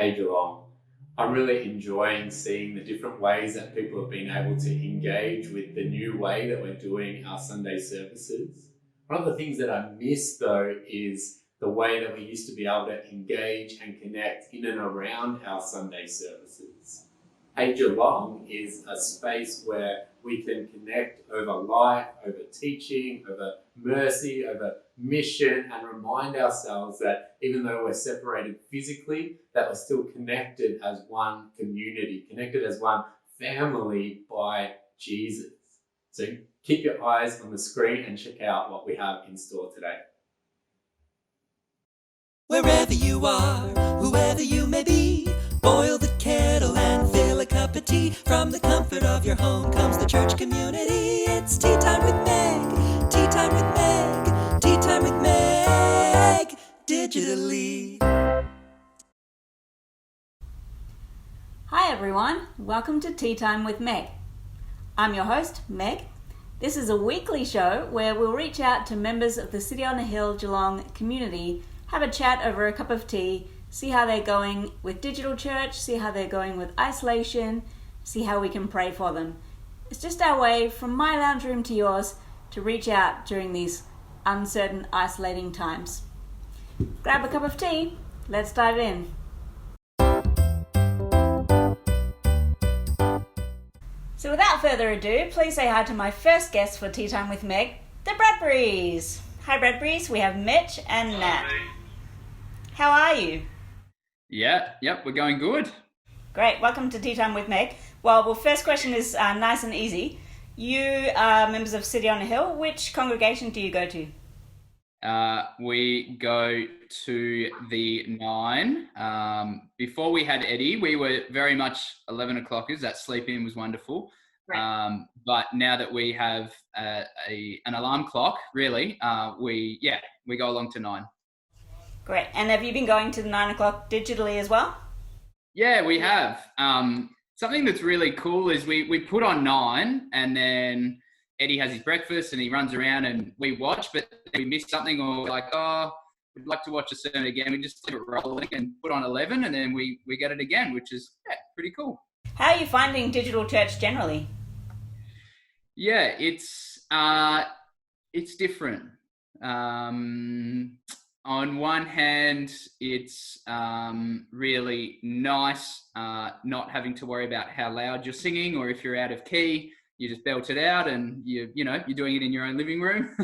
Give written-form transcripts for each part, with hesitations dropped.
Hey Geelong. I'm really enjoying seeing the different ways that people have been able to engage with the new way that we're doing our Sunday services. One of the things that I miss though is the way that we used to be able to engage and connect in and around our Sunday services. Hey Geelong is a space where we can connect over life, over teaching, over mercy, over mission, and remind ourselves that even though we're separated physically, that we're still connected as one community, connected as one family by Jesus. So keep your eyes on the screen and check out what we have in store today. Wherever you are, whoever you may be, boil the kettle and fill a cup of tea. From the comfort of your home comes the church community. It's tea time with Meg, tea time with Meg, tea time with Meg, digitally. Hi everyone, welcome to Tea Time with Meg. I'm your host, Meg. This is a weekly show where we'll reach out to members of the City on a Hill Geelong community, have a chat over a cup of tea, see how they're going with digital church, see how they're going with isolation, see how we can pray for them. It's just our way from my lounge room to yours to reach out during these uncertain, isolating times. Grab a cup of tea, let's dive in. So without further ado, please say hi to my first guest for Tea Time with Meg, the Bradburys. Hi Bradburys, we have Mitch and Nat. How are you? We're going good. Great, welcome to Tea Time with Meg. Well, first question is nice and easy. You are members of City on a Hill. Which congregation do you go to? We go to the 9. Before we had Eddie, we were very much 11 o'clockers. That sleep in was wonderful. Right. But now that we have an alarm clock, really, we go along to 9. Great. And have you been going to the 9 o'clock digitally as well? Yeah, we have. Something that's really cool is we put on 9 and then Eddie has his breakfast and he runs around and we watch, but we miss something or we're like, we'd like to watch a sermon again. We just leave it rolling and put on 11 and then we get it again, which is pretty cool. How are you finding digital church generally? Yeah, it's different. On one hand, it's really nice not having to worry about how loud you're singing, or if you're out of key, you just belt it out and you're doing it in your own living room.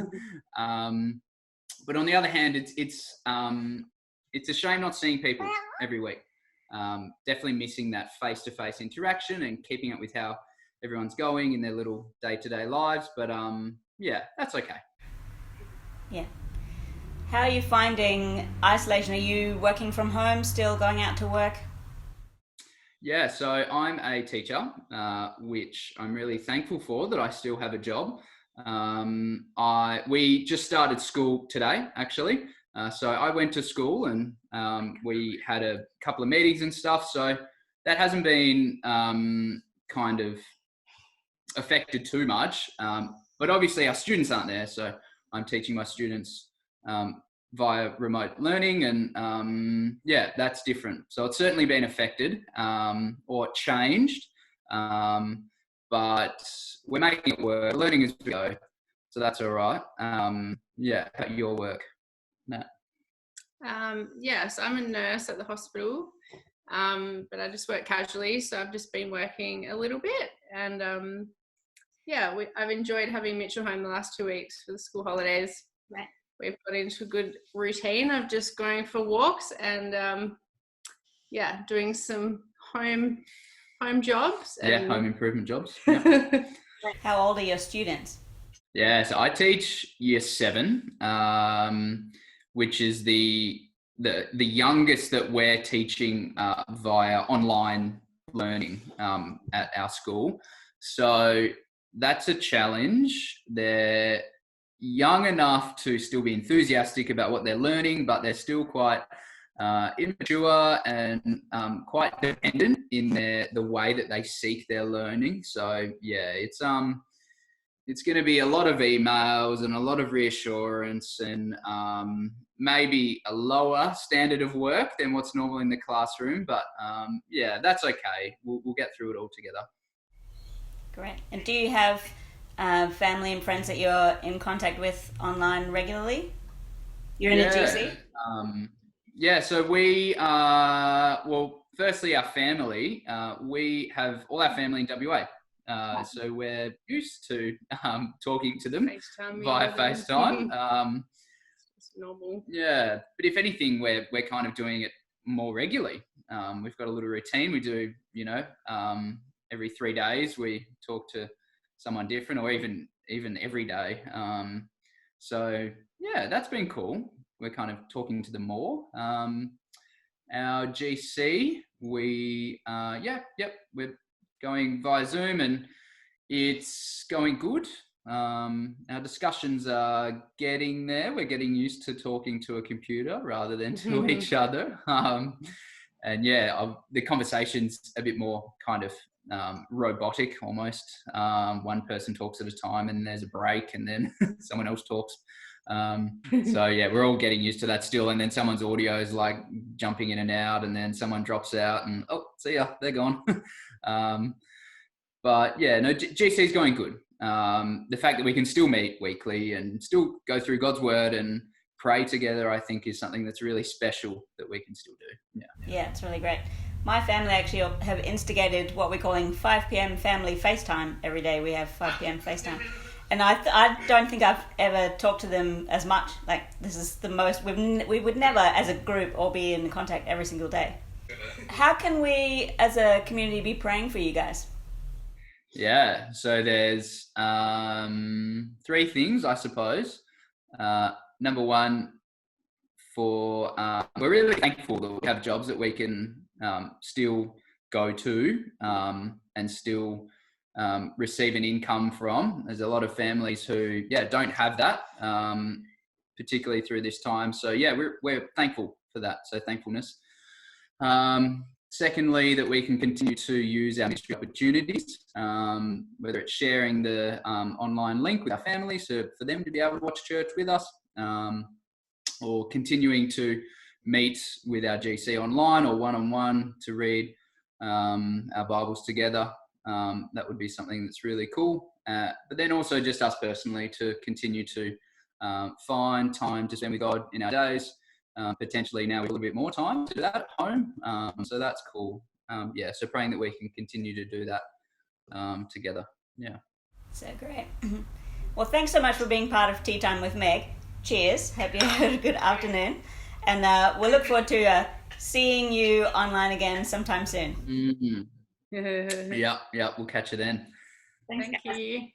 But on the other hand, it's a shame not seeing people every week. Definitely missing that face-to-face interaction and keeping up with how everyone's going in their little day-to-day lives. But that's okay. Yeah. How are you finding isolation? Are you working from home, still going out to work? Yeah, so I'm a teacher, which I'm really thankful for that I still have a job. We just started school today, actually. So I went to school and we had a couple of meetings and stuff. So that hasn't been kind of affected too much. But obviously our students aren't there. So I'm teaching my students via remote learning and that's different. So it's certainly been affected or changed, but we're making it work. Learning as we go, so that's all right. How about your work, Nat? So I'm a nurse at the hospital, but I just work casually, so I've just been working a little bit and I've enjoyed having Mitchell home the last 2 weeks for the school holidays. Right. We've got into a good routine of just going for walks and doing some home jobs. Home improvement jobs. Yeah. How old are your students? Yeah, so I teach year 7, which is the youngest that we're teaching via online learning at our school. So that's a challenge. They're young enough to still be enthusiastic about what they're learning, but they're still quite immature and quite dependent in the way that they seek their learning. So yeah, it's it's going to be a lot of emails and a lot of reassurance and maybe a lower standard of work than what's normal in the classroom. But yeah, that's okay. We'll get through it all together. Great. And do you have family and friends that you're in contact with online regularly? You're in a GC? Yeah, so we, well, firstly, our family, we have all our family in WA. So we're used to talking to them via FaceTime. It's normal. Yeah, but if anything, we're kind of doing it more regularly. We've got a little routine. We do, every 3 days we talk to someone different, or even every day. So yeah, that's been cool. We're kind of talking to them more. Our GC, we're going via Zoom and it's going good. Our discussions are getting there. We're getting used to talking to a computer rather than to each other. And yeah, the conversation's a bit more kind of robotic almost. One person talks at a time and there's a break and then someone else talks. So yeah, we're all getting used to that still. And then someone's audio is like jumping in and out and then someone drops out and, oh, see ya, they're gone. But yeah, no, GC's going good. The fact that we can still meet weekly and still go through God's word and pray together, I think is something that's really special that we can still do. Yeah, it's really great. My family actually have instigated what we're calling 5 p.m. family FaceTime every day. We have 5 p.m. FaceTime. And I don't think I've ever talked to them as much. Like, this is the most, we would never as a group all be in contact every single day. How can we as a community be praying for you guys? Yeah, so there's 3 things, I suppose. Number one, we're really thankful that we have jobs that we can still go to and still receive an income from. There's a lot of families who, don't have that, particularly through this time. So yeah, we're thankful for that. So thankfulness. Secondly, that we can continue to use our ministry opportunities, whether it's sharing the online link with our families so for them to be able to watch church with us, or continuing to meet with our GC online or one-on-one to read our Bibles together. That would be something that's really cool. But then also just us personally to continue to find time to spend with God in our days. Potentially now with a little bit more time to do that at home. So that's cool. So praying that we can continue to do that together. Yeah. So great. Well, thanks so much for being part of Tea Time with Meg. Cheers. Hope you had a good afternoon. And we'll look forward to seeing you online again sometime soon. Mm-hmm. Yeah. We'll catch you then. Thank you.